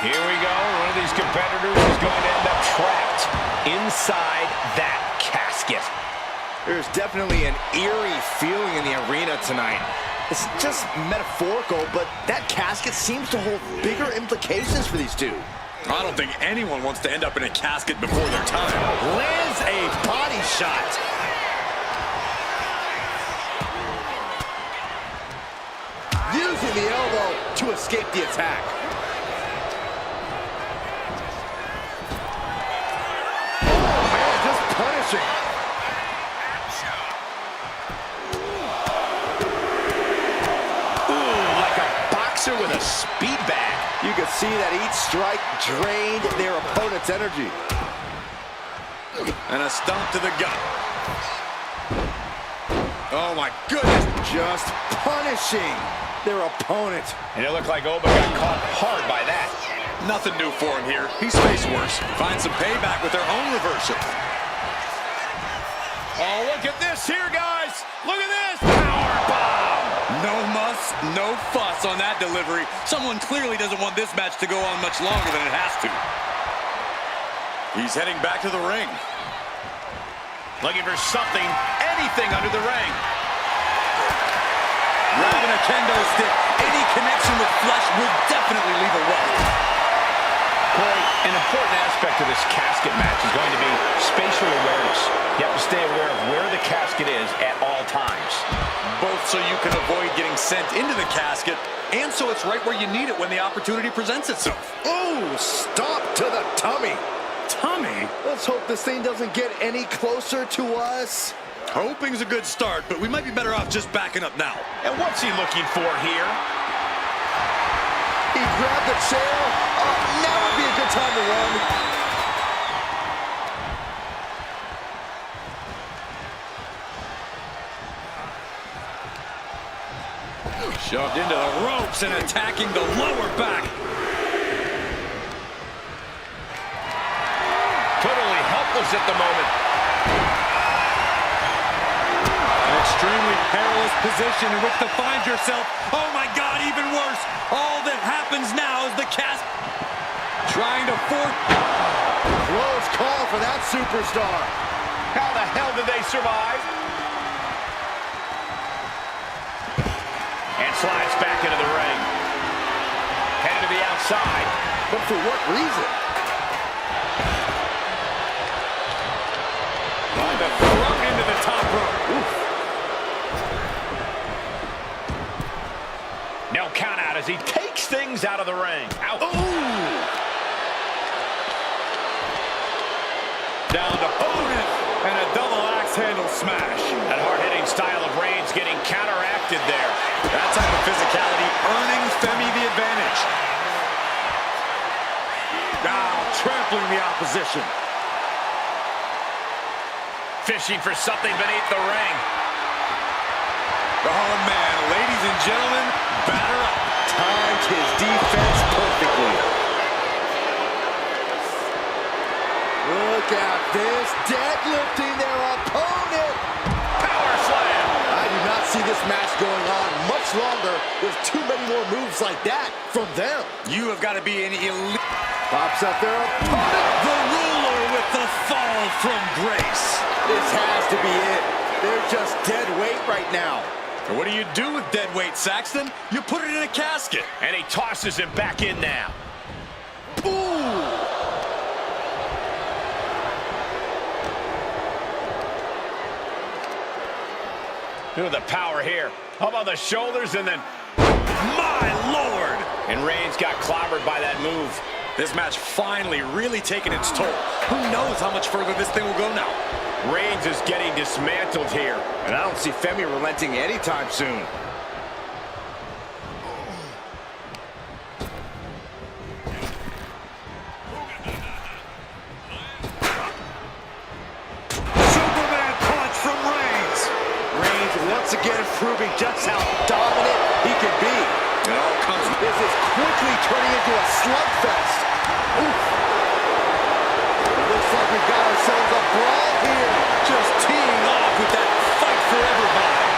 Here we go. One of these competitors is going to end up trapped inside that casket. There's definitely an eerie feeling in the arena tonight. It's just metaphorical, but that casket seems to hold bigger implications for these two. I don't think anyone wants to end up in a casket before their time. Lands a body shot. Using the elbow to escape the attack. Oh, man, just punishing. With a speed bag. You can see that each strike drained their opponent's energy. And a stomp to the gut. Oh my goodness. Just punishing their opponent. And it looked like Oba got caught hard by that. Nothing new for him here. He's faced worse. Find some payback with their own reversal. Oh, look at this here, guys. Look at this. Power bomb. No muss, no fuss on that delivery. Someone clearly doesn't want this match to go on much longer than it has to. He's heading back to the ring. Looking for something, anything under the ring. Grabbing a kendo stick. Any connection with flesh will definitely leave a welt. Corey, an important aspect of this casket match is going to be spatial awareness. You have to stay aware of where the casket is at all times. Both so you can avoid getting sent into the casket, and so it's right where you need it when the opportunity presents itself. Oh, stop to the tummy. Tummy? Let's hope this thing doesn't get any closer to us. Hoping's a good start, but we might be better off just backing up now. And what's he looking for here? He grabbed the chair. Oh, now would be a good time to run. Shoved into the ropes and attacking the lower back. Totally helpless at the moment. An extremely perilous position in which to find yourself. Oh my God, even worse. All that happens now is the cast trying to force. Close call for that superstar. How the hell did they survive? And slides back into the ring. Headed to the outside. But for what reason? On the front into the top rope. Oof. No count out as he takes things out of the ring. Out. Ooh. Down to opponent. And a double axe handle smash. That hard-hitting style of Reigns getting counteracted there. That type of physicality earning Femi the advantage. Now trampling the opposition. Fishing for something beneath the ring. Oh man, ladies and gentlemen, batter up. Timed his defense perfectly. Look at this, deadlifting their opponent. Power slam. I do not see this match going on much longer with too many more moves like that from them. You have got to be an elite. Pops up their opponent. The ruler with the fall from grace. This has to be it. They're just dead weight right now. And what do you do with dead weight, Saxton? You put it in a casket. And he tosses him back in now. Ooh. Look at the power here. How about the shoulders and then, my Lord! And Reigns got clobbered by that move. This match finally really taking its toll. Who knows how much further this thing will go now? Reigns is getting dismantled here. And I don't see Femi relenting anytime soon. Superman punch from Reigns. Reigns once again proving just how dominant he can be. It all comes. This is quickly turning into a slugfest. Oof. It looks like we've got ourselves a brawl here. Just teeing off with that fight forever vibe.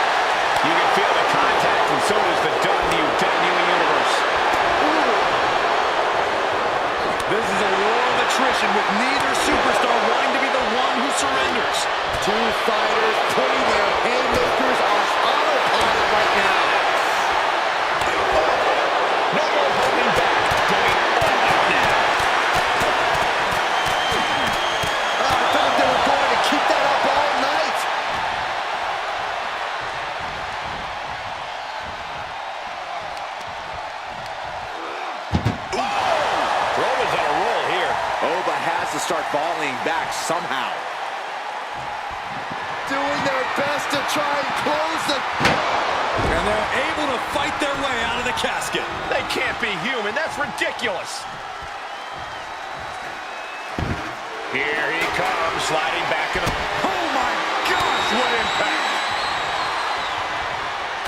You can feel the contact, and so does the WWE Universe. Ooh. situation with neither superstar wanting to be the one who surrenders. Two fighters putting their haymakers on autopilot right now. No more holding back. Going all out now. I thought they were going to keep that up all night. Roman's on a roll here. Oba has to start volleying back somehow. Doing their best to try and close the... And they're able to fight their way out of the casket. They can't be human. That's ridiculous. Here he comes, sliding back in. Oh my gosh, what impact!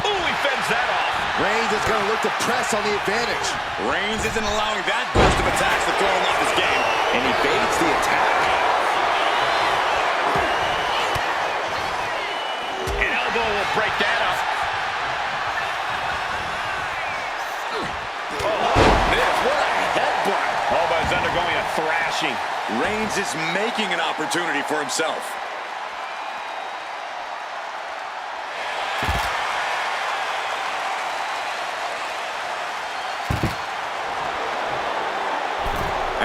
Ooh, he fends that off. Reigns is going to look to press on the advantage. Reigns isn't allowing that burst of attacks to throw him off his game. And he baits the attack. An elbow will break that up. What a headbutt. Oba's undergoing a thrashing. Reigns is making an opportunity for himself.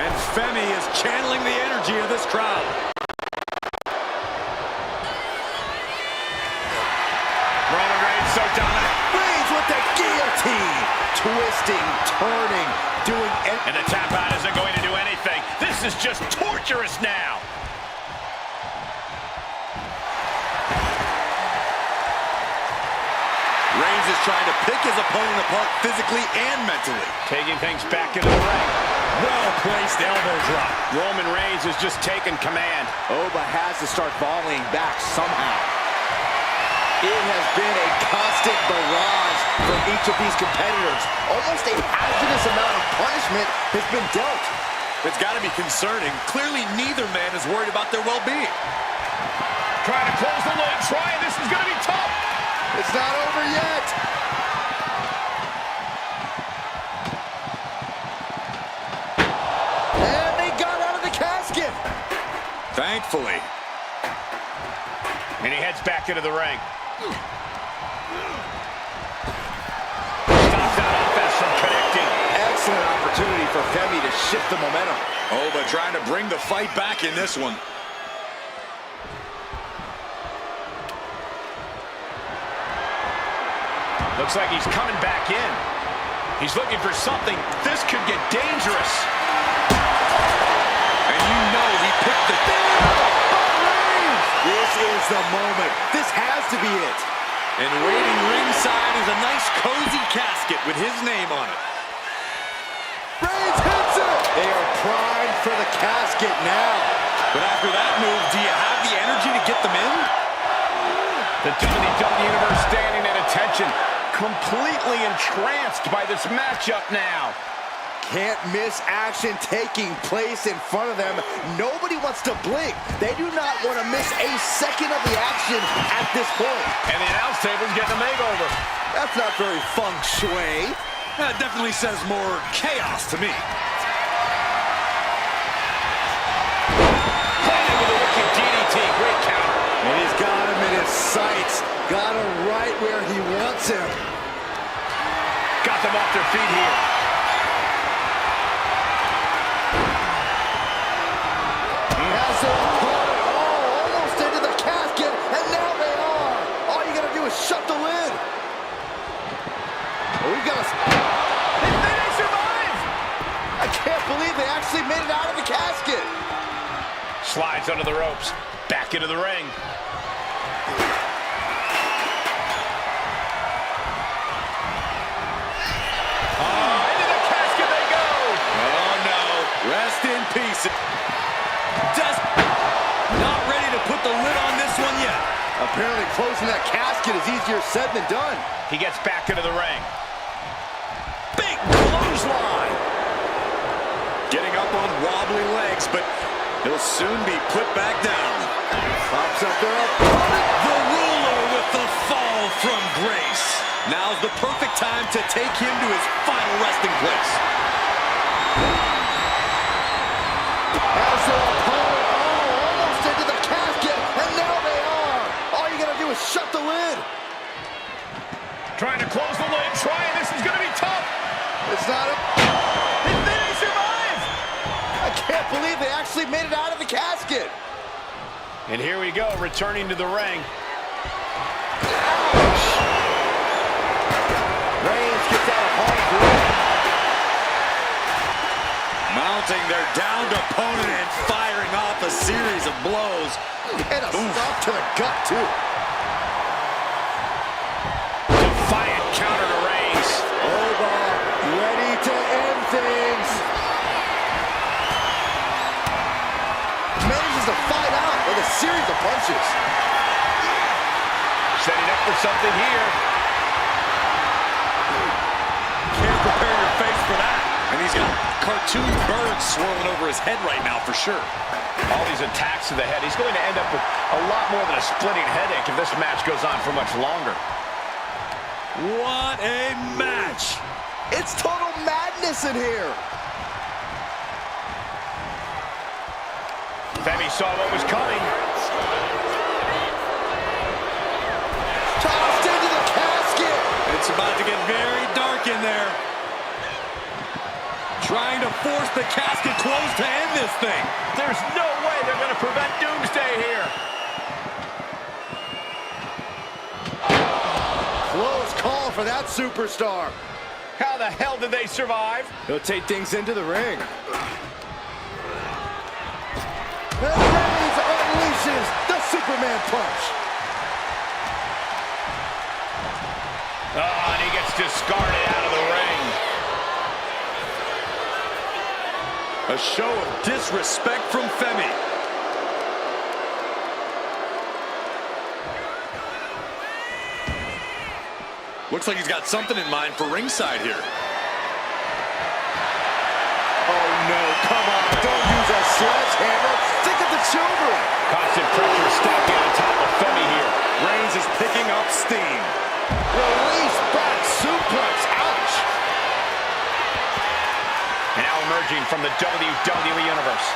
And Femi is channeling the energy of this crowd. Roman Reigns so dominant. Reigns with the guillotine. Twisting, turning, doing... And the tap out isn't going to do anything. This is just torturous now. Reigns is trying to pick his opponent apart physically and mentally. Taking things back into the ring. Well-placed elbow drop. Roman Reigns is just taking command. Oba has to start volleying back somehow. It has been a constant barrage from each of these competitors. Almost a hazardous amount of punishment has been dealt. It's got to be concerning. Clearly, neither man is worried about their well-being. Trying to close the lid, trying. This is going to be tough. It's not over yet. And they got out of the casket. Thankfully. And he heads back into the ring. Stops that offense from connecting. Excellent opportunity for Femi to shift the momentum. Oba trying to bring the fight back in this one. Looks like he's coming back in. He's looking for something. This could get dangerous. And you know he picked the... This is the moment. This has to be it. And waiting ringside is a nice cozy casket with his name on it. Reigns hits it. They are primed for the casket now. But after that move, do you have the energy to get them in? The WWE Universe standing at attention, completely entranced by this matchup now. Can't miss action taking place in front of them. Nobody wants to blink. They do not want to miss a second of the action at this point. And the announce table's getting a makeover. That's not very feng shui. That definitely says more chaos to me. Planted with a wicked DDT, great counter. And he's got him in his sights. Got him right where he wants him. Got them off their feet here. Has their opponent almost into the casket, and now they are. All you gotta do is shut the lid. We've got they survive! I can't believe they actually made it out of the casket. Slides under the ropes, back into the ring. Into the casket they go! Oh no, rest in peace. Just not ready to put the lid on this one yet. Apparently closing that casket is easier said than done. He gets back into the ring. Big clothesline! Getting up on wobbly legs, but he'll soon be put back down. Pops up their opponent. The ruler with the fall from grace. Now's the perfect time to take him to his final resting place. Has it's not a... They survived! I can't believe they actually made it out of the casket. And here we go, returning to the ring. Ouch! Reigns gets out of harm's way. Mounting their downed opponent and firing off a series of blows. And a stop to the gut, too. Defiant counter to Reigns. Oba ready to end things. Manages to fight out with a series of punches. Setting up for something here. Can't prepare your face for that. And he's got cartoon birds swirling over his head right now for sure. All these attacks to the head. He's going to end up with a lot more than a splitting headache if this match goes on for much longer. What a match! It's total madness in here. Femi saw what was coming. Tossed into the casket. It's about to get very dark in there. Trying to force the casket closed to end this thing. There's no way they're going to prevent Doomsday here. Close call for that superstar. How the hell did they survive? He'll take things into the ring. And Reigns unleashes the Superman punch. Oh, and he gets discarded out of the ring. A show of disrespect from Femi. Looks like he's got something in mind for ringside here. Oh no, come on, don't use a sledgehammer. Think of the children. Constant pressure stacking on top of Femi here. Reigns is picking up steam. Release back suplex, ouch. And now emerging from the WWE Universe.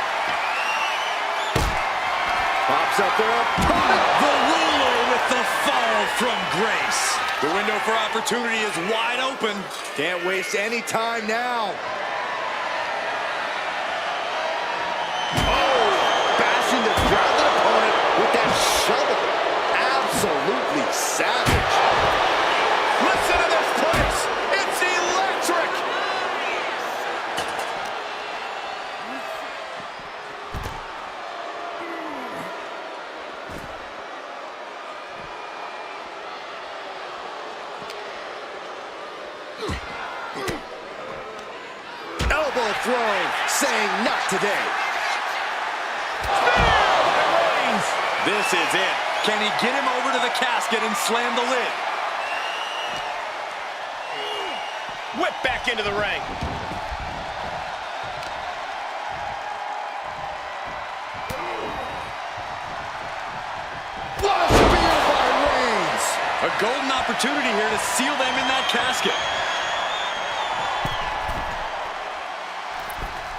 Pops up their opponent. The ruler with the fall from grace. The window for opportunity is wide open. Can't waste any time now. Oh, bashing the grounded opponent with that shovel. Absolutely savage. Listen to this place. It's electric. Elbow throwing, saying not today. This is it. Can he get him over to the casket and slam the lid? Whip back into the ring. What a spear by Reigns. A golden opportunity here to seal them in that casket.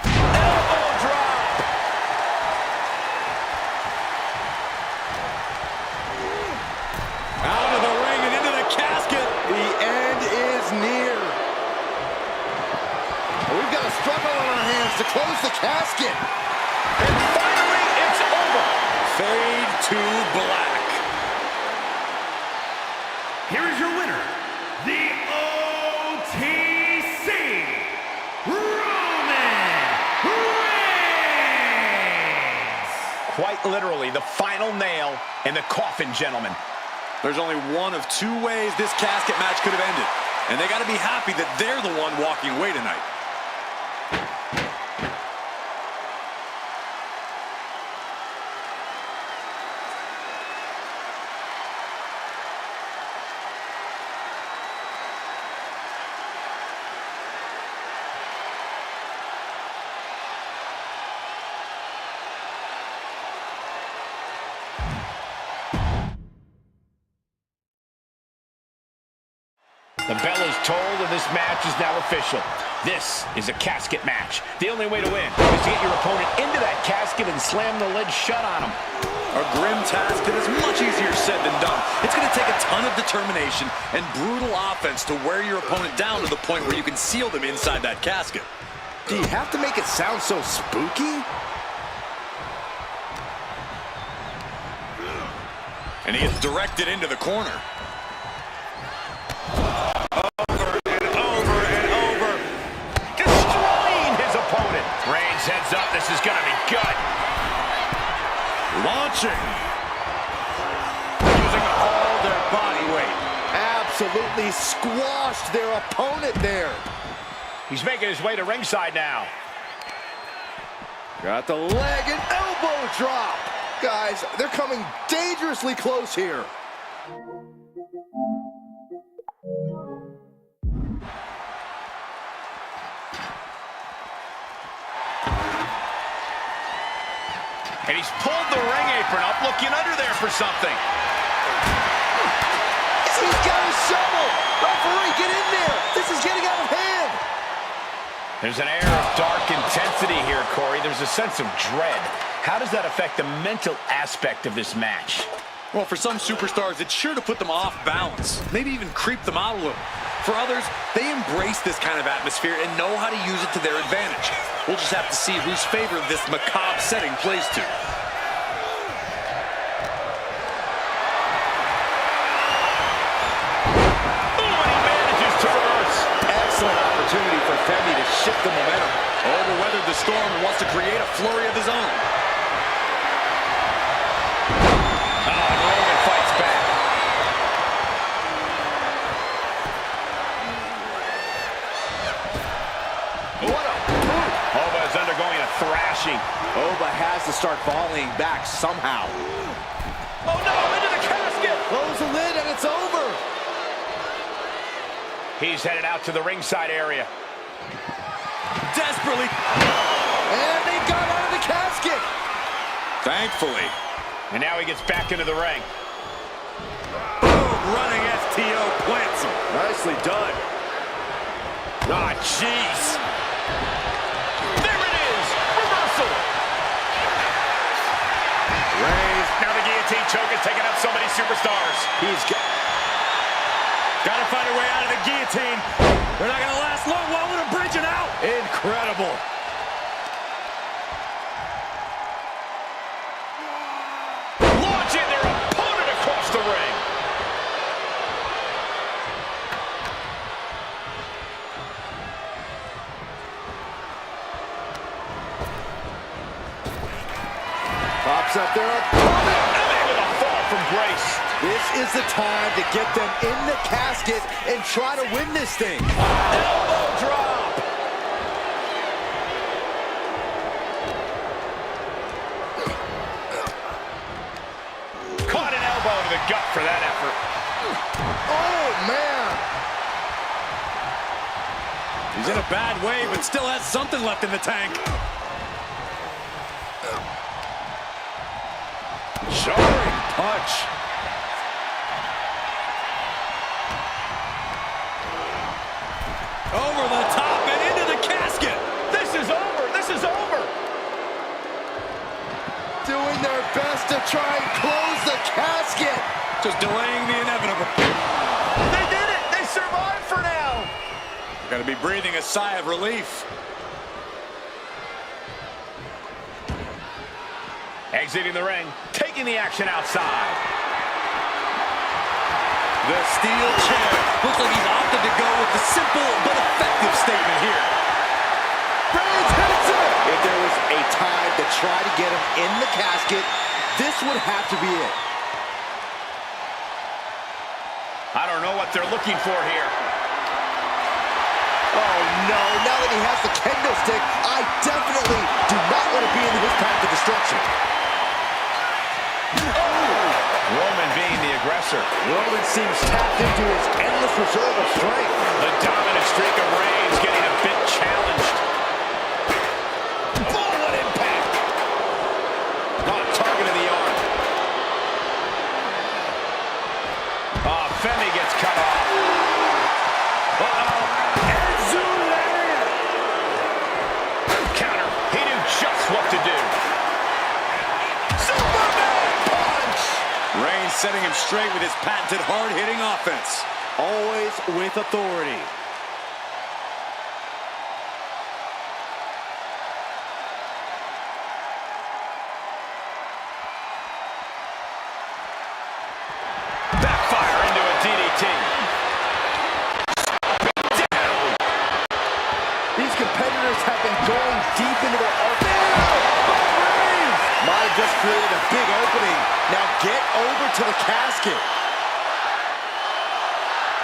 Elbow drop. Out of the ring and into the casket. The end is near. We've got a struggle on our hands to close the casket. And finally, it's over. Fade to black. Here is your winner, the OTC, Roman Reigns! Quite literally, the final nail in the coffin, gentlemen. There's only one of two ways this casket match could have ended. And they got to be happy that they're the one walking away tonight. The bell is tolled and this match is now official. This is a casket match. The only way to win is to get your opponent into that casket and slam the lid shut on him. A grim task that is much easier said than done. It's going to take a ton of determination and brutal offense to wear your opponent down to the point where you can seal them inside that casket. Do you have to make it sound so spooky? And he is directed into the corner. Over and over and over. Destroying his opponent. Reigns heads up. This is going to be good. Launching. Using all their body weight. Absolutely squashed their opponent there. He's making his way to ringside now. Got the leg and elbow drop. Guys, they're coming dangerously close here. And he's pulled the ring apron up, looking under there for something. He's got a shovel. Referee, get in there. This is getting out of hand. There's an air of dark intensity here, Corey. There's a sense of dread. How does that affect the mental aspect of this match? Well, for some superstars, it's sure to put them off balance. Maybe even creep them out a little. For others, they embrace this kind of atmosphere and know how to use it to their advantage. We'll just have to see whose favor this macabre setting plays to. Excellent opportunity for Femi to shift the momentum. Oba weathered the storm and wants to create a flurry of his own. And Roman fights back. What a move. Oba is undergoing a thrashing. Oba has to start volleying back somehow. Oh no, into the casket! Close the lid and it's over. He's headed out to the ringside area. Desperately. And they got out of the casket. Thankfully. And now he gets back into the ring. Boom, running STO plants him. Nicely done. Ah, jeez. There it is. Reversal. Reigns. Now the guillotine choke is taking up so many superstars. He's got... Got to find a way out of the guillotine. They're not going to last long. While with a bridge and out. Incredible. Launching their opponent across the ring. Pops up their opponent. With a fall from grace. This is the time to get them in the casket and try to win this thing. Elbow drop. Caught an elbow to the gut for that effort. Oh, man. He's in a bad way, but still has something left in the tank. Jarring punch. Over the top and into the casket. This is over. This is over. Doing their best to try and close the casket. Just delaying the inevitable. They did it. They survived for now. Got to be breathing a sigh of relief. Exiting the ring, taking the action outside. The steel chair. Looks like he's opted to go with the simple but effective statement here. Reigns hits it. If there was a time to try to get him in the casket, this would have to be it. I don't know what they're looking for here. Oh, no. Now that he has the kendo stick, I definitely do not want to be in his path of destruction. Roman being the aggressor. Roman seems tapped into his endless reserve of strength. The dominant streak of Reigns getting a bit challenged. Oh, what impact! Oh, target in the arm. Oh, Femi gets cut off. Uh-oh. Counter. He knew just what to do. Superman setting him straight with his patented hard-hitting offense. Always with authority. Backfire into a DDT. Down. These competitors have been going deep into their offense. Might have just created a big opening. Now get over to the casket.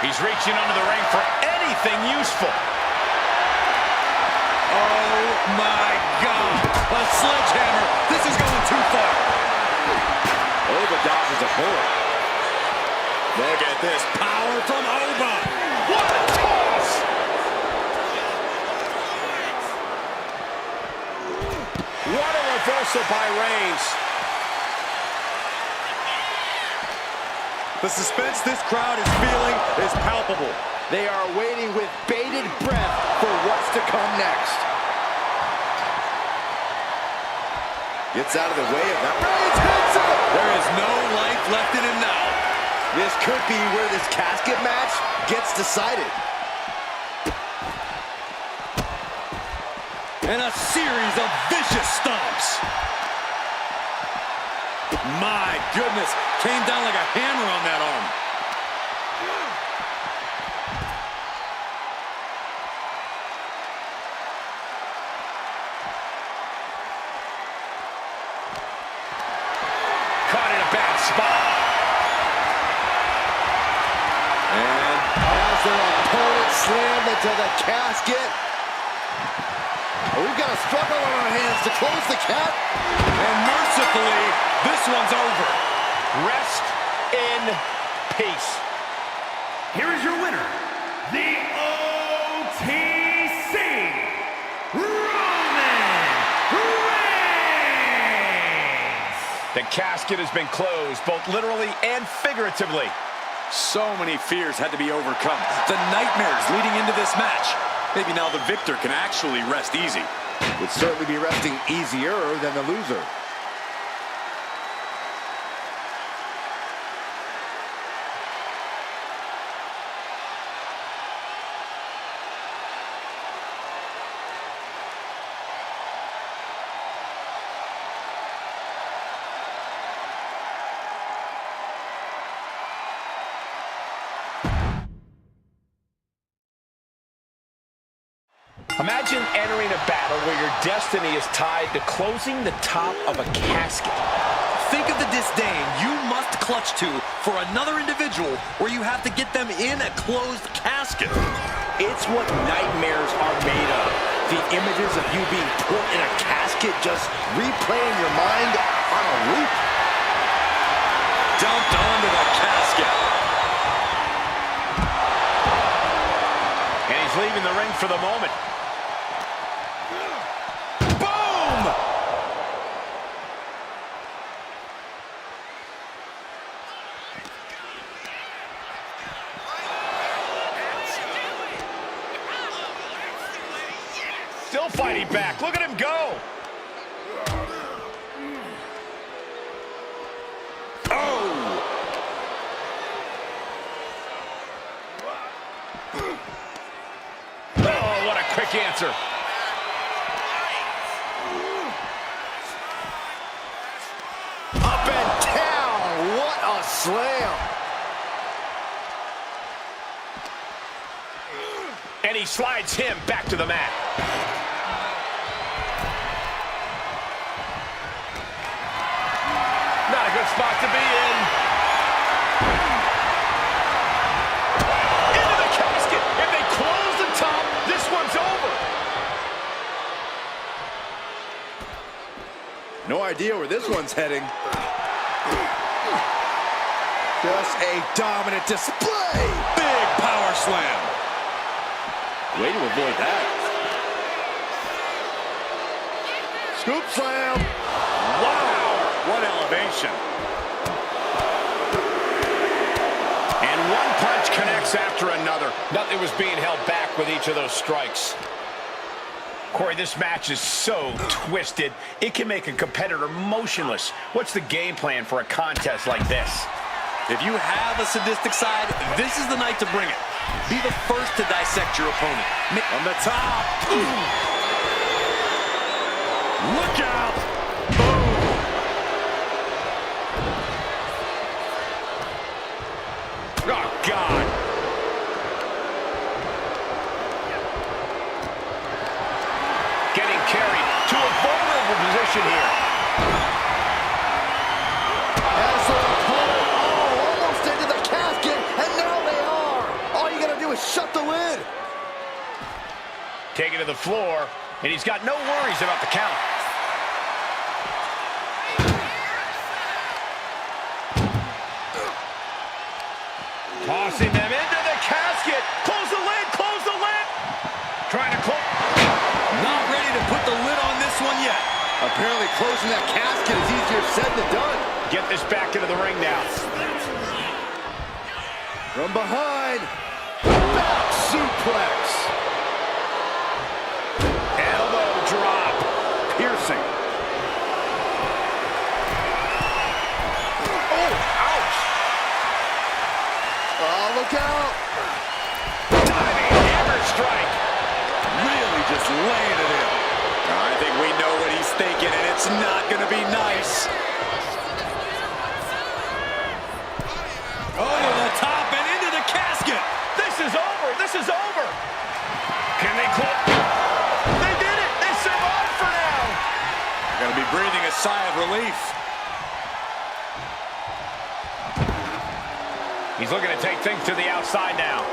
He's reaching under the ring for anything useful. Oh my God! A sledgehammer! This is going too far! Oba dodges a bullet. Look at this power from Oba! What a toss! What a reversal by Reigns. The suspense this crowd is feeling is palpable. They are waiting with bated breath for what's to come next. Gets out of the way of that. Reigns hits him! There is no life left in him now. This could be where this casket match gets decided. And a series of vicious stomps. My goodness, came down like a hammer on that arm. Caught in a bad spot. And as their opponent slammed into the casket. We've got a struggle on our hands to close the cap. And mercifully, this one's over. Rest in peace. Here is your winner, the OTC, Roman Reigns. The casket has been closed, both literally and figuratively. So many fears had to be overcome. The nightmares leading into this match. Maybe now the victor can actually rest easy. Would certainly be resting easier than the loser. Imagine entering a battle where your destiny is tied to closing the top of a casket. Think of the disdain you must clutch to for another individual where you have to get them in a closed casket. It's what nightmares are made of. The images of you being put in a casket just replay in your mind on a loop. Dumped onto the casket. And he's leaving the ring for the moment. Still fighting back. Look at him go. Oh! Oh, what a quick answer. Up and down! What a slam! And he slides him back to the mat. Not a good spot to be in. Into the casket. If they close the top, this one's over. No idea where this one's heading. Just a dominant display. Big power slam. Way to avoid that. Scoop slam. Wow, what elevation. And one punch connects after another. Nothing was being held back with each of those strikes. Corey, this match is so twisted, it can make a competitor motionless. What's the game plan for a contest like this? If you have a sadistic side, this is the night to bring it. Be the first to dissect your opponent. On the top. Look out. Boom. Oh, God. Getting carried to a vulnerable position here. As their opponent, almost into the casket, and now they are. All you gotta do is shut the lid. Taken to the floor, and he's got no worries about the count. Tossing them into the casket. Close the lid, close the lid. Trying to close. Not ready to put the lid on this one yet. Apparently closing that casket is easier said than done. Get this back into the ring now. From behind, back suplex. Elbow drop. Piercing. Oh, ouch. Oh, look out. Diving hammer strike. Really just laying it in. I think we know what he's thinking, and it's not going to be nice. Over the top and into the casket. This is over. This is over. Can they close? They did it. They survived for now. Going to be breathing a sigh of relief. He's looking to take things to the outside now.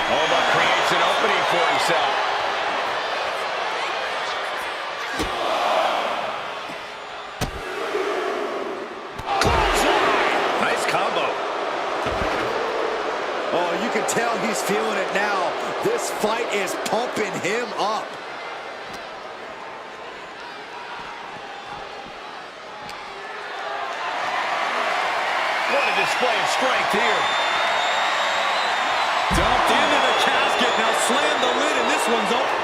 Oba creates an opening for himself. Clothesline. Nice combo. Oh, you can tell he's feeling it now. This fight is pumping him up. What a display of strength here. Dumped into the casket. Now slam the lid, and this one's open.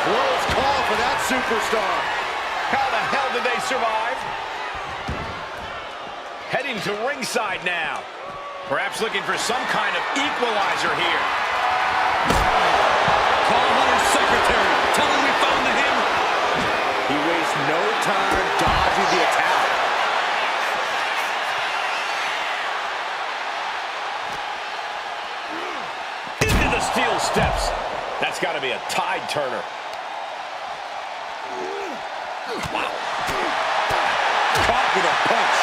Close call for that superstar. How the hell did they survive? Heading to ringside now. Perhaps looking for some kind of equalizer here. Call Hunter's secretary. Tell him we found the hammer. He wastes no time dodging the attack. Into the steel steps. That's got to be a tide turner. Wow. Caught with a punch.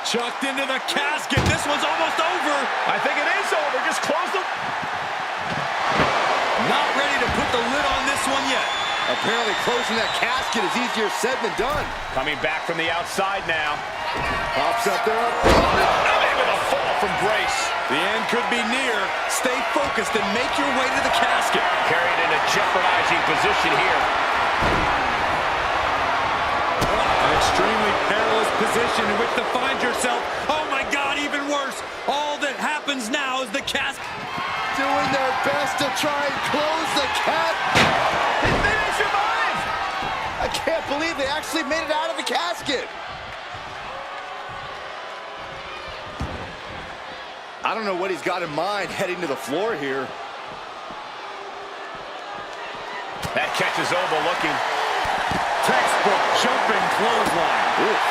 Chucked into the casket. This one's almost over. I think it is over. Just close the... Not ready to put the lid on this one yet. Apparently closing that casket is easier said than done. Coming back from the outside now. Pops up there. Maybe with a fall from Brace. The end could be near. Stay focused and make your way to the casket. Carried in a jeopardizing position here. An extremely perilous position in which to find yourself. Oh my God, even worse. All that happens now is the casket. Doing their best to try and close the cap. They survived. I can't believe they actually made it out of the casket. I don't know what he's got in mind heading to the floor here. That catches Oba looking. Textbook jumping clothesline. Oof.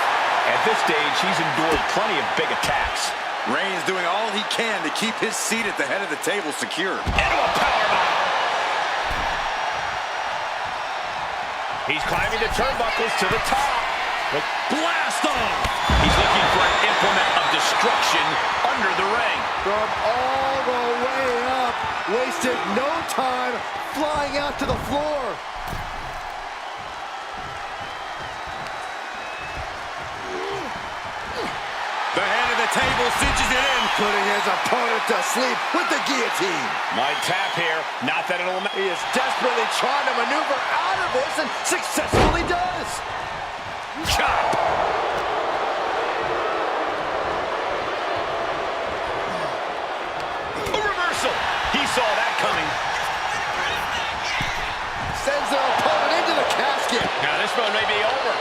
At this stage, he's endured plenty of big attacks. Reigns doing all he can to keep his seat at the head of the table secure. Into a powerbomb. He's climbing the turnbuckles to the top. Blast off! He's looking for an implement of destruction under the ring. From all the way up, wasted no time flying out to the floor. The head of the table cinches it in. Putting his opponent to sleep with the guillotine. Might tap here. Not that it'll... He is desperately trying to maneuver out of this and successfully does. Chop. saw that coming. Sends their opponent into the casket. Now this one may be over.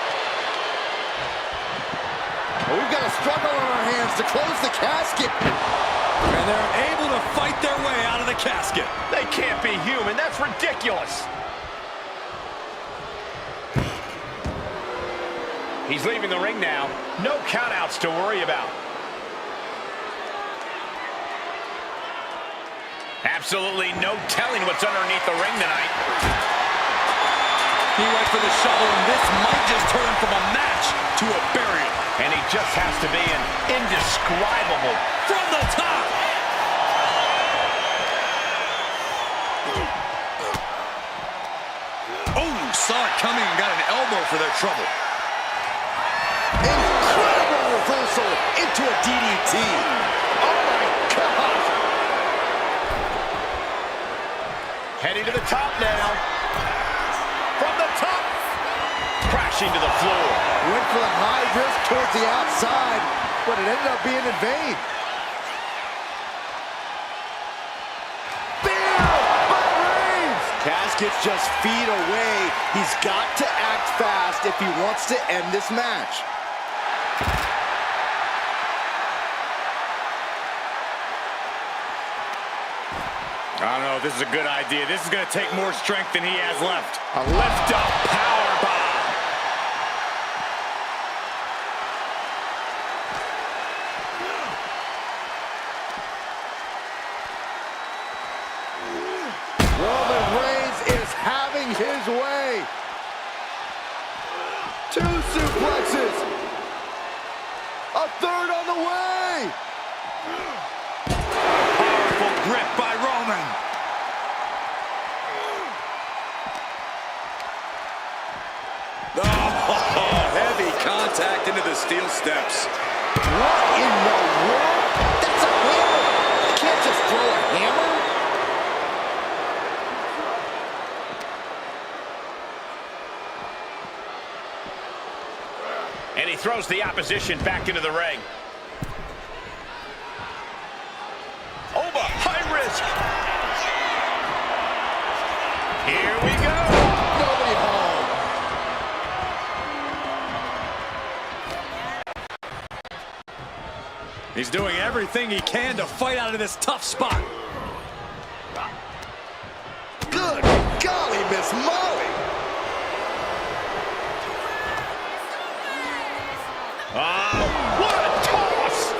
Well, we've got a struggle on our hands to close the casket. And they're able to fight their way out of the casket. They can't be human. That's ridiculous. He's leaving the ring now. No countouts to worry about. Absolutely no telling what's underneath the ring tonight. He went for the shovel, and this might just turn from a match to a burial. And he just has to be an indescribable. From the top. Oh, saw it coming and got an elbow for their trouble. Incredible reversal into a DDT. Oh my gosh. Heading to the top now. From the top. Crashing to the floor. Went for a high risk towards the outside, but it ended up being in vain. Casket's just feet away. He's got to act fast if he wants to end this match. I don't know if this is a good idea. This is going to take more strength than he has left. A lift-up power bomb. Roman Reigns is having his way. 2 suplexes. A third on the way. Powerful grip by Roman. Oh, heavy contact into the steel steps. What in the world? That's a hammer. You can't just throw a hammer. And he throws the opposition back into the ring. Oba, high risk. Here we go. Nobody home. He's doing everything he can to fight out of this tough spot. Good golly, Miss Molly. What a toss!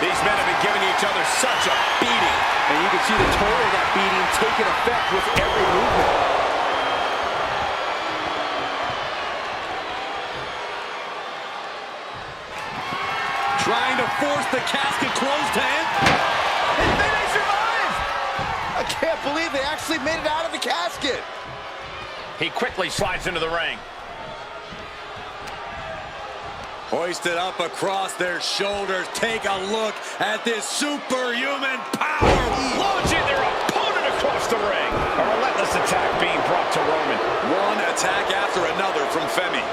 These men have been giving each other such a beating. And you can see the toll of that beating taking effect with every movement. Trying to force the casket closed to him. And then they survive! I can't believe they actually made it out of the casket. He quickly slides into the ring. Hoisted up across their shoulders. Take a look at this superhuman power. Launching their opponent across the ring. A relentless attack being brought to Roman. One attack after another from Femi.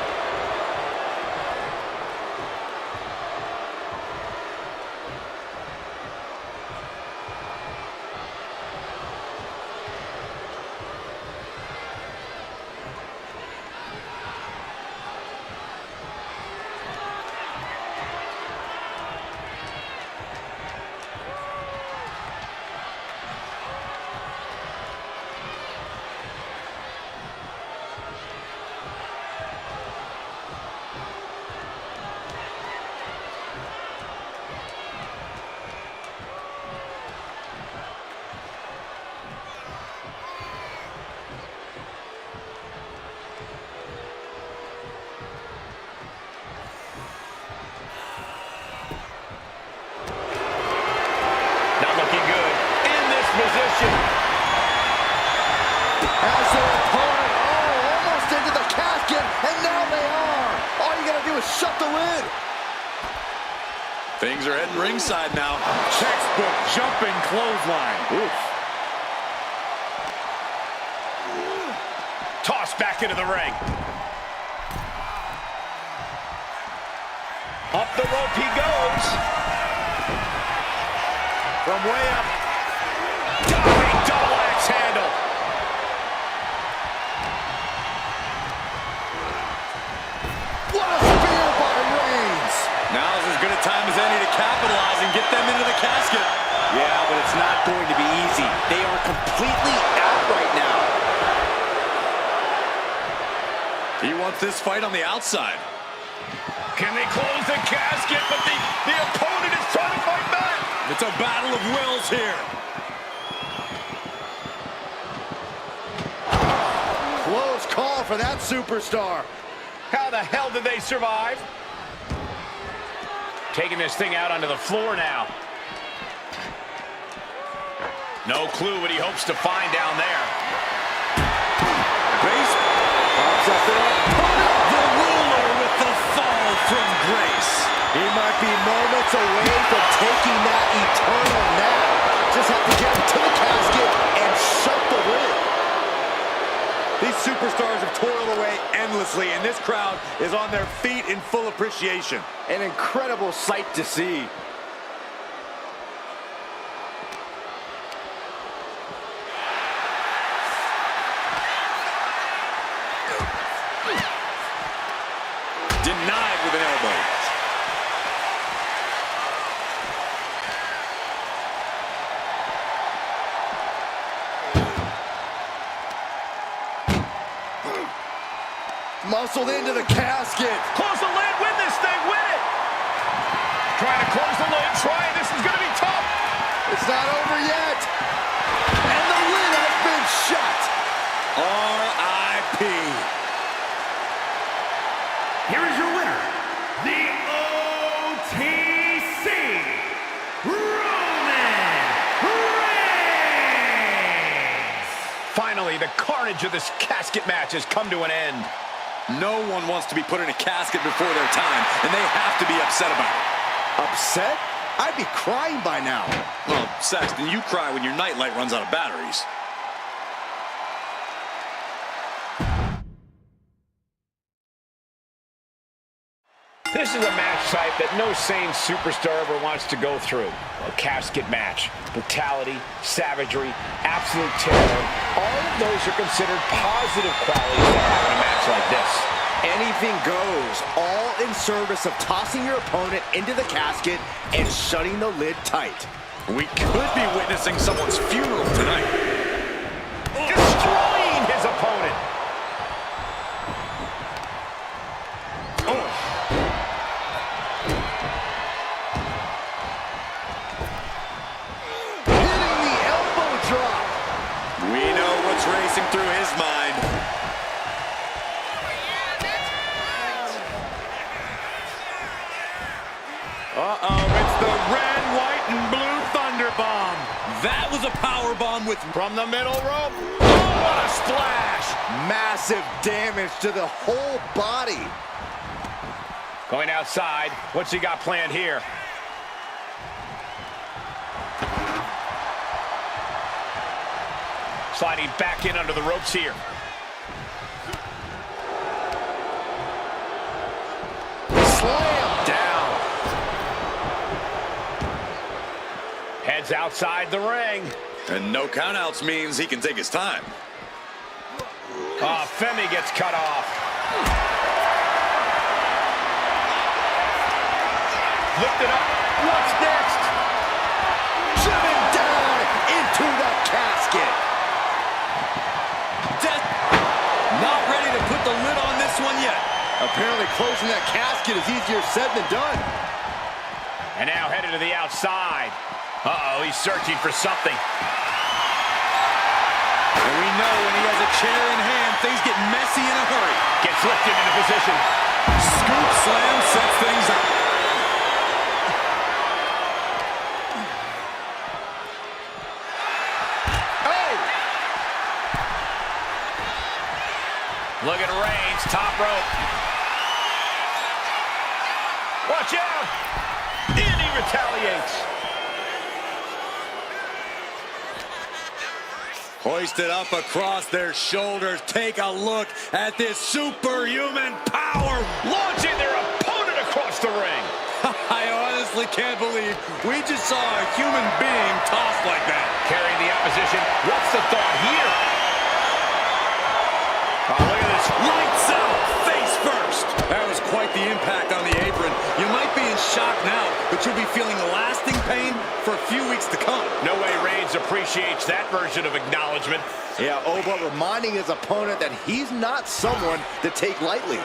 Position. As their opponent, almost into the casket, and now they are. All you gotta do is shut the lid. Things are heading ringside now. Textbook jumping clothesline. Oof. Tossed back into the ring. Up the rope he goes. from way up. Diving double axe handle. What a spear by Reigns. Now's as good a time as any to capitalize and get them into the casket. Yeah, but it's not going to be easy. They are completely out right now. He wants this fight on the outside. Can they close the casket? But the opponent is trying to fight back. It's a battle of wills here. Close call for that superstar. How the hell did they survive? Taking this thing out onto the floor now. No clue what he hopes to find down there. Grace pops up there. The ruler with the fall from Grace. He might be moments away from taking that eternal nap. Just have to get him to the casket and shut the lid. These superstars have toiled away endlessly, and this crowd is on their feet in full appreciation. An incredible sight to see. Denied with an elbow. Muscled into the casket. Close the lid, win this thing, win it! Trying to close the lid, this is gonna be tough. It's not over yet. And the lid has been shut. R.I.P. Here is your winner, the OTC Roman Reigns. Finally, the carnage of this casket match has come to an end. No one wants to be put in a casket before their time, and they have to be upset about it. Upset? I'd be crying by now. Well, Saxton, you cry when your nightlight runs out of batteries. This is a match type that no sane superstar ever wants to go through. A casket match. Brutality, savagery, absolute terror. All of those are considered positive qualities to have in a match like this. Anything goes, all in service of tossing your opponent into the casket and shutting the lid tight. We could be witnessing someone's funeral tonight. Destroying his opponent. Hitting the elbow drop. We know what's racing through his mind. Uh-oh, it's the red, white, and blue thunder bomb. That was a power bomb from the middle rope. Oh, what a splash! Massive damage to the whole body. Going outside. What's he got planned here? Sliding back in under the ropes here. Slam Down. Heads outside the ring. And no countouts means he can take his time. Oh, Femi gets cut off. Lifted up. What's next? driven down into the casket. Not ready to put the lid on this one yet. Apparently closing that casket is easier said than done. And now headed to the outside. Uh-oh, he's searching for something. And we know when he has a chair in hand, things get messy in a hurry. Gets lifted into position. Scoop slam sets things up. Oh! Look at Reigns, top rope. Watch out! And he retaliates. Hoisted up across their shoulders. Take a look at this superhuman power. Launching their opponent across the ring. I honestly can't believe we just saw a human being tossed like that. Carrying the opposition. What's the thought here? Oh, look at this. Lights out, face first. That was quite the impact on the apron. You might be in shock now, but you'll be feeling lasting pain for a few weeks to come. No way Reigns appreciates that version of acknowledgement. Yeah, Oba reminding his opponent that he's not someone to take lightly.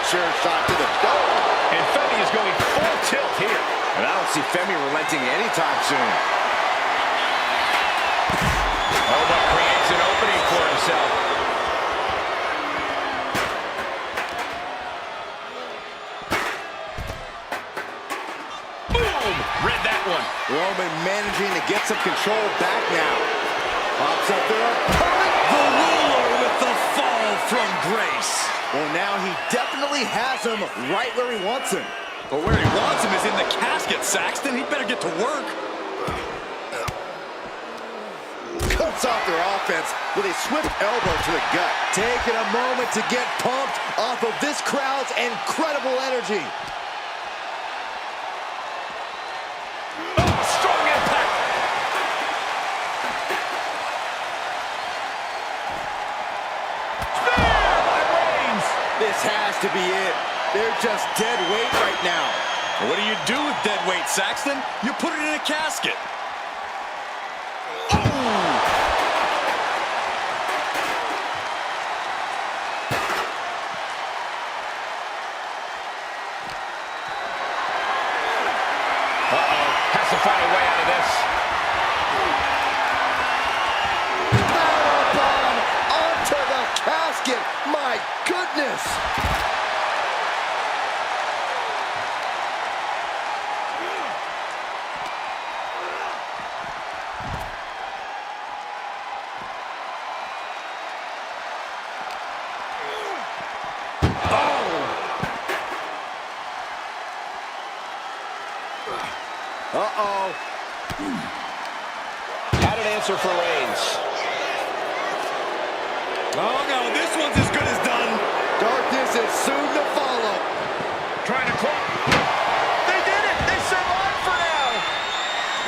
Chair shot to the dome. And Femi is going full tilt here. And I don't see Femi relenting anytime soon. Oba creates an opening for himself. Boom! Read that one. Roman managing to get some control back now. Pops up there. The ruler with the fall from grace. Well, now he definitely has him right where he wants him. But where he wants him is in the casket, Saxton. He'd better get to work. Cuts off their offense with a swift elbow to the gut. Taking a moment to get pumped off of this crowd's incredible energy. Oh, strong impact. This has to be it. They're just dead weight right now. What do you do with dead weight, Saxton? You put it in a casket. Uh-oh. Has to find a way out of this. Powerbomb onto the casket. My goodness. Uh-oh. Had an answer for Reigns. Oh, no, this one's as good as done. Darkness is soon to follow. Trying to close. They did it! They survived for now!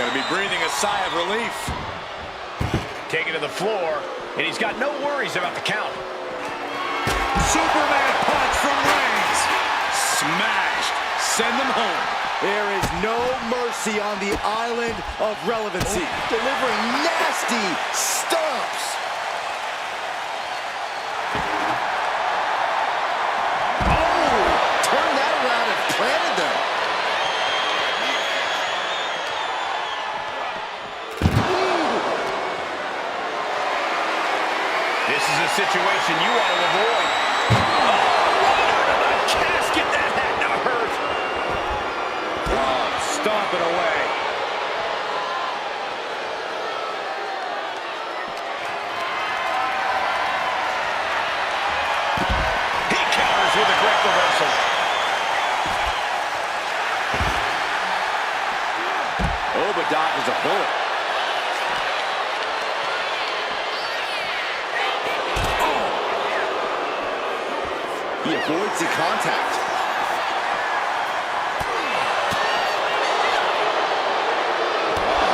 Gonna be breathing a sigh of relief. Taken to the floor, and he's got no worries about the count. Superman punch from Reigns. Smashed. Send them home. There is no mercy on the island of relevancy. Delivering nasty stomps. Oh! Turned that around and planted them. This is a situation you want to avoid. Oh, right under the casket. That had to hurt. Stomping away. He counters with a great reversal. Oba dodges a bullet. He avoids the contact.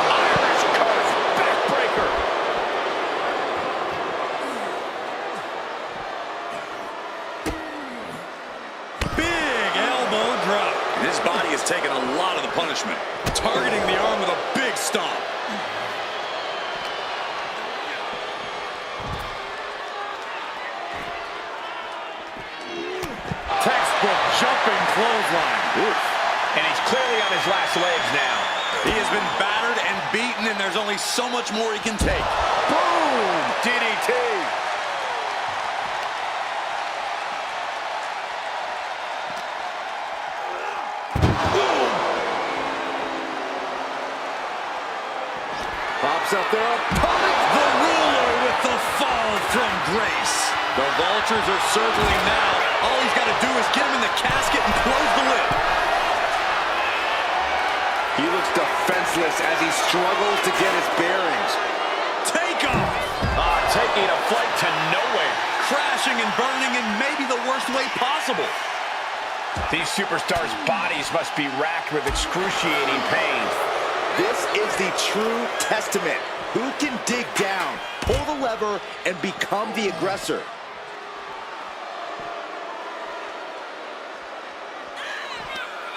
Irish curse, backbreaker. Big elbow drop. His body has taken a lot of the punishment. Targeting the arm with a big stomp. Textbook jumping clothesline. Oof. And he's clearly on his last legs now. He has been battered and beaten, and there's only so much more he can take. Boom! DDT. Pops up their opponent. The ruler with the fall from grace. The vultures are circling now. All he's got to do is get him in the casket and close the lid. He looks defenseless as he struggles to get his bearings. Take off! Taking a flight to nowhere. Crashing and burning in maybe the worst way possible. These superstars' bodies must be racked with excruciating pain. This is the true testament. Who can dig down, pull the lever, and become the aggressor?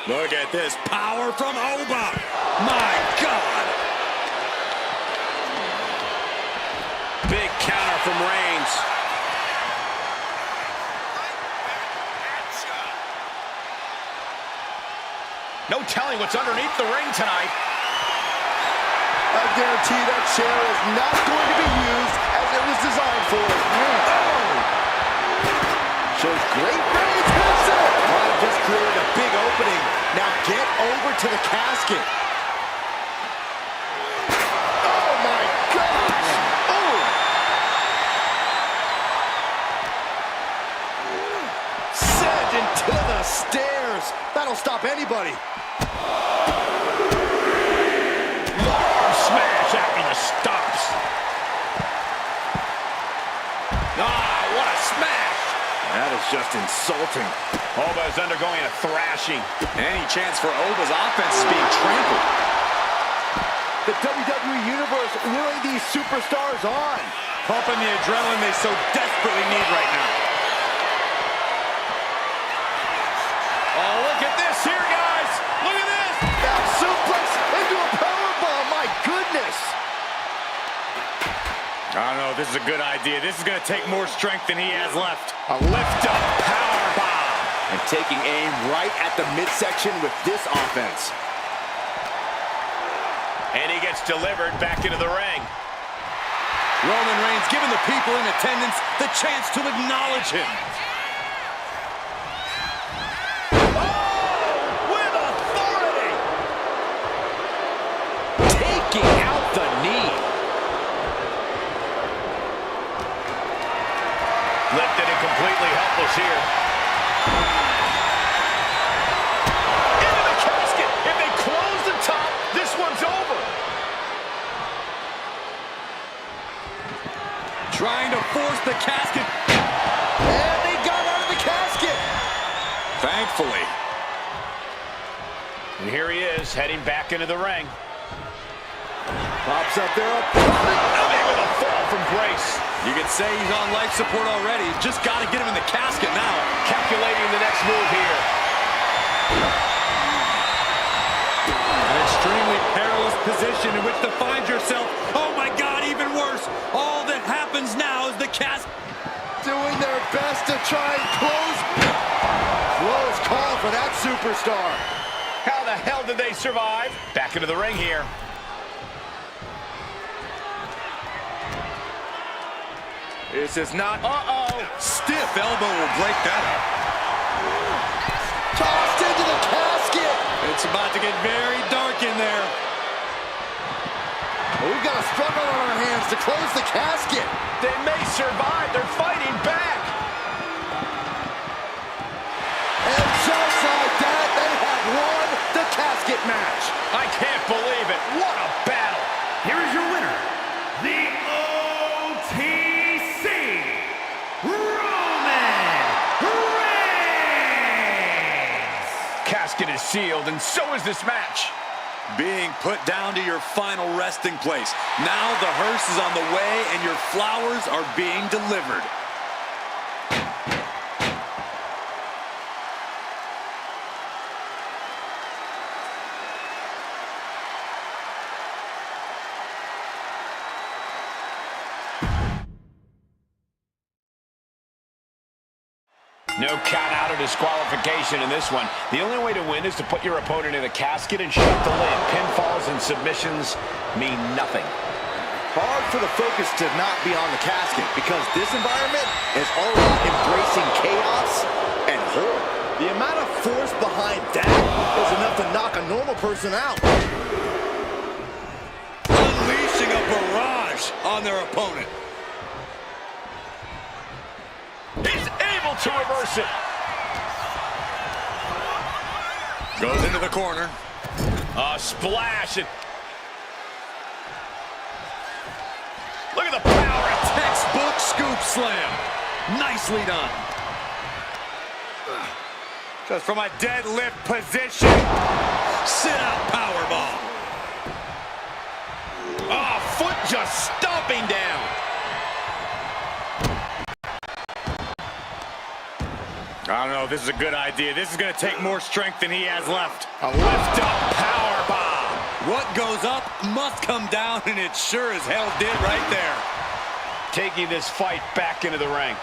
Look at this power from Oba. My God. Big counter from Reigns. No telling what's underneath the ring tonight. I guarantee that chair is not going to be used as it was designed for. Shows great range. Might have just created a big opening. Now get over to the casket. Oh my gosh! Oh! Sent into the stairs. That'll stop anybody. Smash after the stops. What a smash! That is just insulting. Oba is undergoing a thrashing. Any chance for Oba's offense is being trampled. The WWE Universe luring these superstars on. Pumping the adrenaline they so desperately need right now. Oh, look at this here, guys! Look at this! Now suplex into a powerbomb. My goodness! I don't know if this is a good idea. This is going to take more strength than he has left. A lift-up powerbomb. And taking aim right at the midsection with this offense. And he gets delivered back into the ring. Roman Reigns giving the people in attendance the chance to acknowledge him. With authority! Taking out the knee. Lifted and completely helpless here. Into the casket! If they close the top, this one's over! Trying to force the casket. And they got out of the casket. Thankfully. And here he is, heading back into the ring. Pops up there. With a fall from Grace. You can say he's on life support already. Just got to get him in the casket now. Calculating the next move here. An extremely perilous position in which to find yourself. Oh my God, even worse. All that happens now is the casket. Doing their best to try and close. Close call for that superstar. How the hell did they survive? Back into the ring here. This is not. Stiff elbow will break that up. Tossed into the casket. It's about to get very dark in there. We've got a struggle on our hands to close the casket. They may survive. They're fighting back. And just like that, they have won the casket match. I can't believe it. What a battle. Here is your winner, the OTC, Roman Reigns! Casket is sealed, and so is this match. Being put down to your final resting place. Now the hearse is on the way and your flowers are being delivered. No count out or disqualification in this one. The only way to win is to put your opponent in a casket and shut the lid. Pinfalls and submissions mean nothing. Hard for the focus to not be on the casket because this environment is all about embracing chaos and horror. The amount of force behind that is enough to knock a normal person out. Unleashing a barrage on their opponent. He's able to reverse it. Goes into the corner. Splash. Look at the power. Textbook scoop slam. Nicely done. Just from a deadlift position. Sit-out powerbomb. Oh, foot just stomping down. I don't know if this is a good idea. This is going to take more strength than he has left. A lift-up powerbomb. What goes up must come down, and it sure as hell did right there. Taking this fight back into the ring.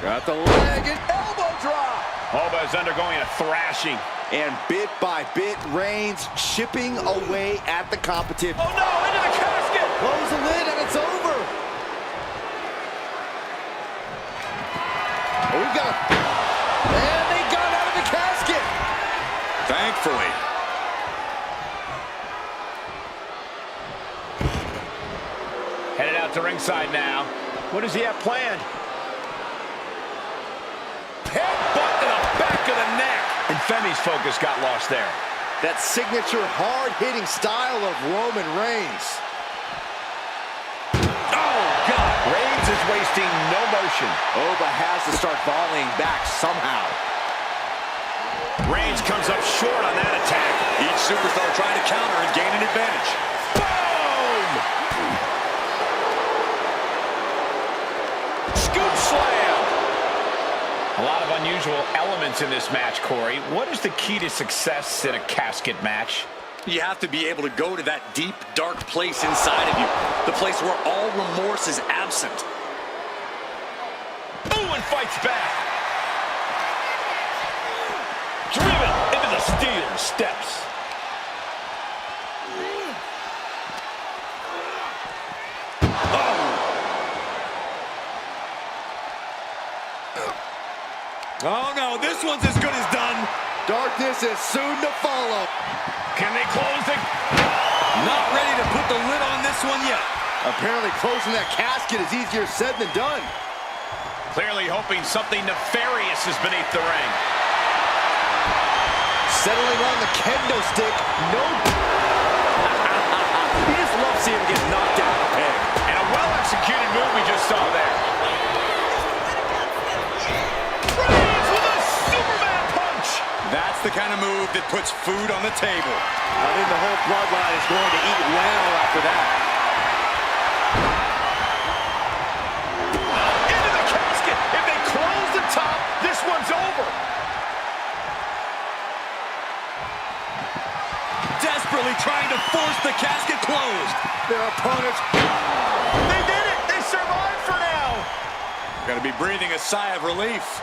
Got the leg and elbow drop. Oba is undergoing a thrashing. And bit by bit, Reigns chipping away at the competition. Oh no, into the casket! Close the lid and it's over. Oh, we got it. And they got out of the casket. Thankfully. Headed out to ringside now. What does he have planned? Headbutt to the back of the neck. And Femi's focus got lost there. That signature hard-hitting style of Roman Reigns. Oh, God. Reigns is wasting no motion. Oba has to start volleying back somehow. Reigns comes up short on that attack. Each superstar trying to counter and gain an advantage. Boom! Scoop slam! A lot of unusual elements in this match, Corey. What is the key to success in a casket match? You have to be able to go to that deep, dark place inside of you. The place where all remorse is absent. Ooh, and fights back. Driven into the steel steps. Oh no, this one's as good as done. Darkness is soon to follow. Can they close it? Not ready to put the lid on this one yet. Apparently closing that casket is easier said than done. Clearly hoping something nefarious is beneath the ring. Settling on the kendo stick. No. You just love seeing him get knocked out of the peg. And a well-executed move we just saw there. Reigns with a Superman punch. That's the kind of move that puts food on the table. I think the whole bloodline is going to eat well after that. Into the casket. If they close the top, this one's over. Desperately trying to force the casket closed. Their opponents. They did it. They survived for now. Got to be breathing a sigh of relief.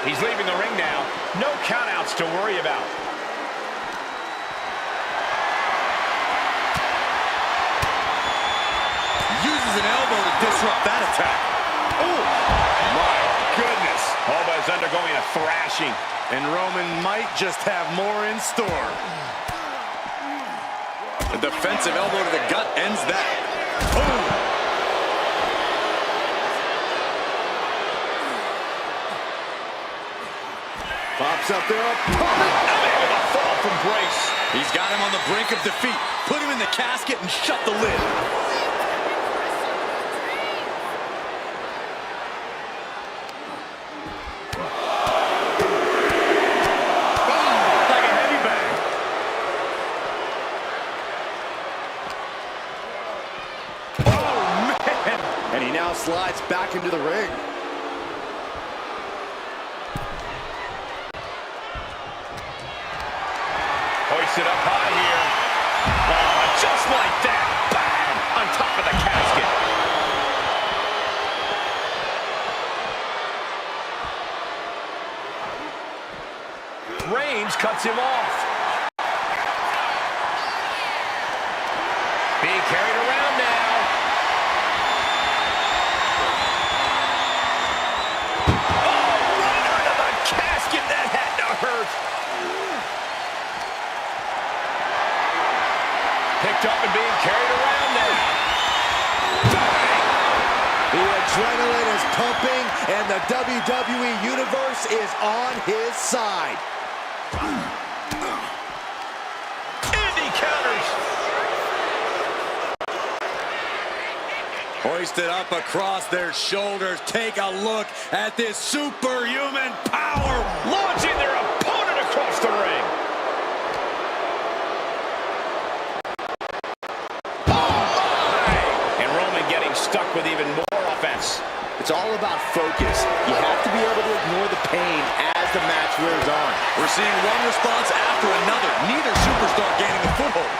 He's leaving the ring now. No countouts to worry about. Uses an elbow to disrupt that attack. Oh, my goodness. Oba is undergoing a thrashing. And Roman might just have more in store. A defensive elbow to the gut ends that. Boom! Pops up there. A fall from Brace. He's got him on the brink of defeat. Put him in the casket and shut the lid. Like a heavy bag. Oh, man. And he now slides back into the ring. Hoisted up high here. Oh, just like that. Bang! On top of the casket. Reigns cuts him off. Being carried around now. Oh, right under the casket. That had to hurt. Picked up and being carried around now. Bang! The adrenaline is pumping, and the WWE Universe is on his side. And he counters. Hoisted up across their shoulders. Take a look at this superhuman power. Launching their opponent across the ring. Stuck with even more offense. It's all about focus. You have to be able to ignore the pain as the match wears on. We're seeing one response after another. Neither superstar gaining a foothold.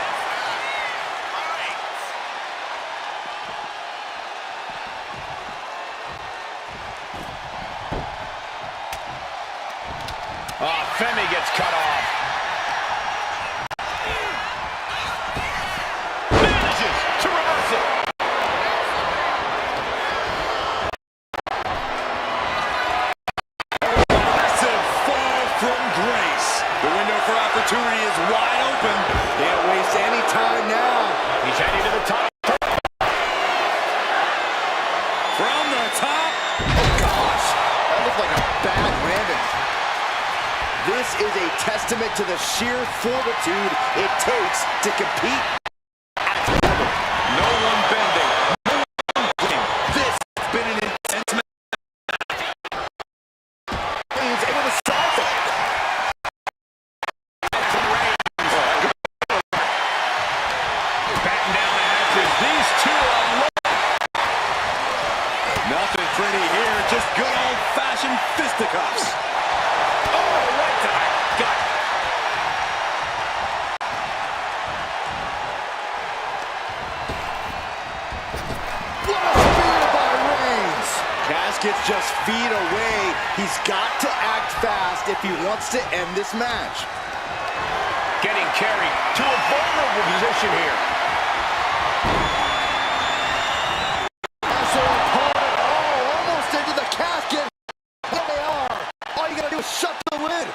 Femi gets cut off. Manages to reverse it. Opportunity is wide open. Can't waste any time now. He's heading to the top. From the top. Oh, gosh. That looked like a bad landing. This is a testament to the sheer fortitude it takes to compete at the level. No one bending. No one bending. This has been an intense match. He's able to solve it. Nothing pretty here, just good old-fashioned fisticuffs. Oh, right to the gut. What a spear by Reigns! Casket's just feet away. He's got to act fast if he wants to end this match. Getting carried to a vulnerable position here. Shut the lid.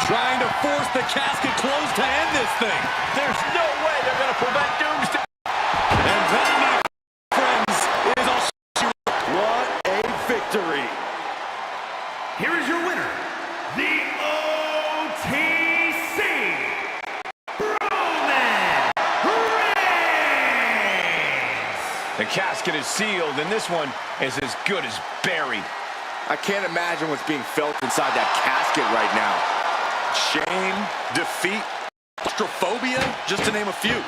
Trying to force the casket closed to end this thing. There's no way they're going to prevent Doomsday. And that, my friends, is all she wrote. What a victory. Here is your winner, the OTC Roman Reigns. The casket is sealed, and this one is as good as buried. I can't imagine what's being felt inside that casket right now. Shame, defeat, claustrophobia, just to name a few.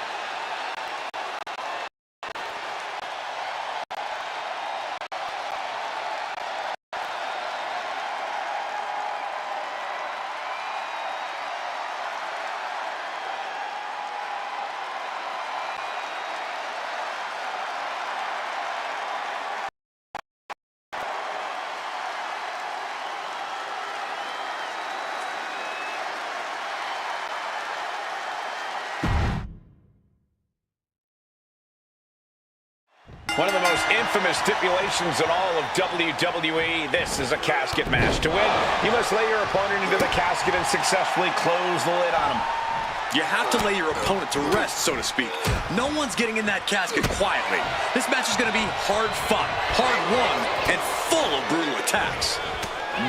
One of the most infamous stipulations in all of WWE. This is a casket match. To win, you must lay your opponent into the casket and successfully close the lid on him. You have to lay your opponent to rest, so to speak. No one's getting in that casket quietly. This match is going to be hard fought, hard won, and full of brutal attacks.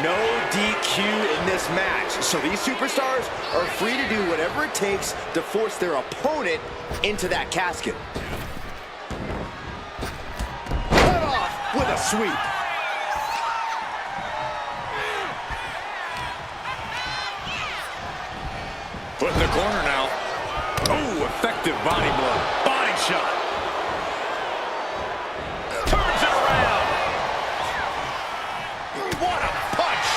No DQ in this match, so these superstars are free to do whatever it takes to force their opponent into that casket. Cut off with a sweep. Put in the corner now. Oh, effective body blow. Body shot. Turns it around. What a punch.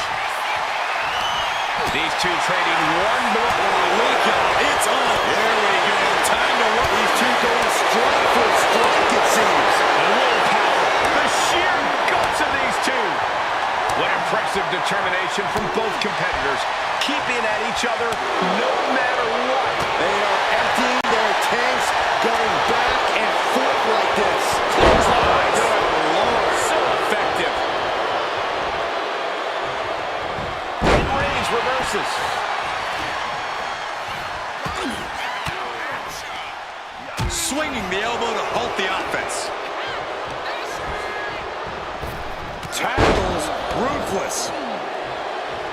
These two trading one blow. Look out. It's on. There we go. Time to work. These two going strike for strike, it seems. The willpower, the sheer guts of these two. What impressive determination from both competitors, keeping at each other no matter what. They are emptying their tanks, going back and forth like this. Clotheslines. Good Lord, so effective. And Reigns reverses. Swinging the elbow to halt the offense. tackles, ruthless.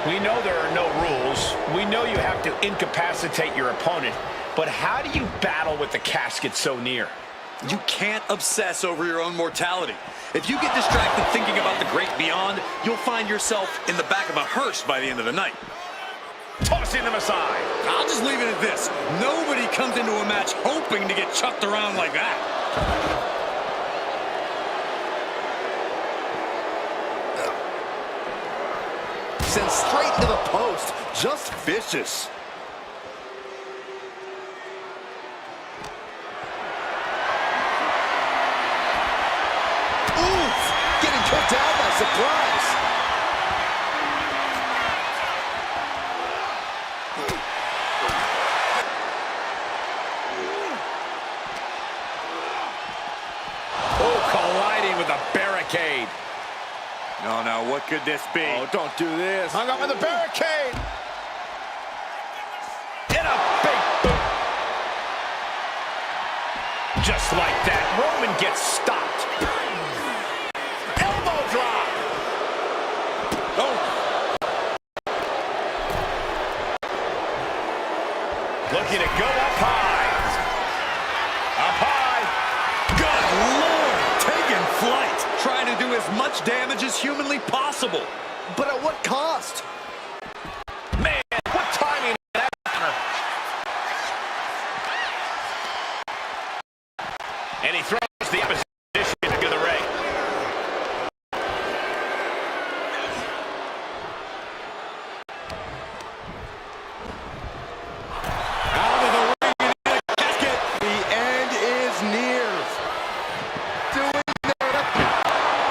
We know there are no rules. We know you have to incapacitate your opponent. But how do you battle with the casket so near? You can't obsess over your own mortality. If you get distracted thinking about the great beyond, you'll find yourself in the back of a hearse by the end of the night. Tossing them aside. I'll just leave it at this. Nobody comes into a match hoping to get chucked around like that. Sent straight to the post. Just vicious. Oof! Getting kicked out by surprise. Oh, colliding with a barricade. No, what could this be? Oh, don't do this. Hung up with a barricade. In a big boot. Just like that, Roman gets stopped. Elbow drop. Oh, Looking to go up high. Up high. good Lord! Taking flight. Trying to do as much damage as humanly possible. But at what cost? Man, what timing is that? And he throws the opposition into the ring. Out of the ring and in a casket. The end is near.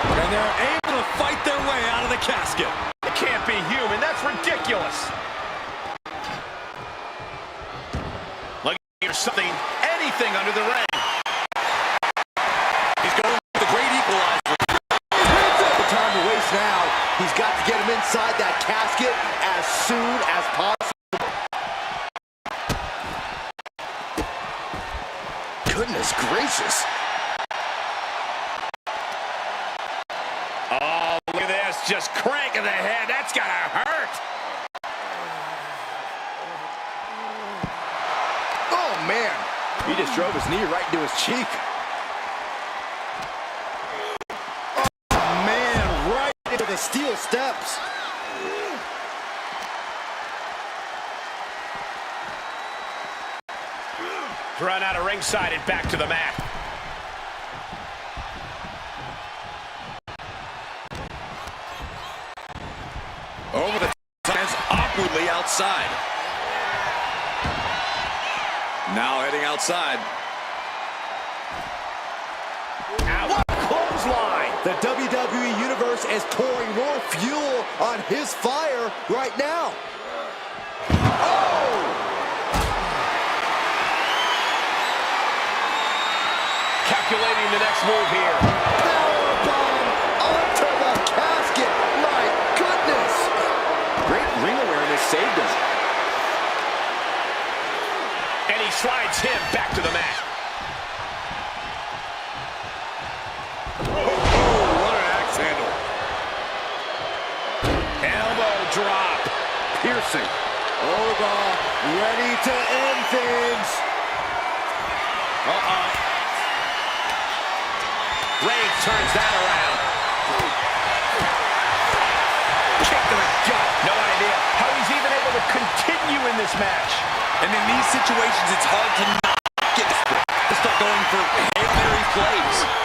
And they're able to fight their way out of the casket. It can't be human. That's ridiculous. Look, here's something, anything under the ring. He's going with the great equalizer. No time to waste now. He's got to get him inside that casket as soon as possible. Goodness gracious. Oh, look at this. Just cranking the head. That's got to hurt. Oh, man. He just drove his knee right into his cheek. Oh, man. Right into the steel steps. Run out of ringside and back to the mat. Over the fence, awkwardly outside. Now heading outside. What a clothesline. The WWE Universe is pouring more fuel on his fire right now. Oh! Calculating the next move here. Powerbomb onto the casket. My goodness. Great ring awareness saved him. And he slides him back to the mat. What an axe handle. Elbow drop. Piercing. Oba ready to end things. Reigns turns that around. Kick to the gut. No idea how he's even able to continue in this match. And in these situations, it's hard to not get desperate. To start going for Hail Mary plays.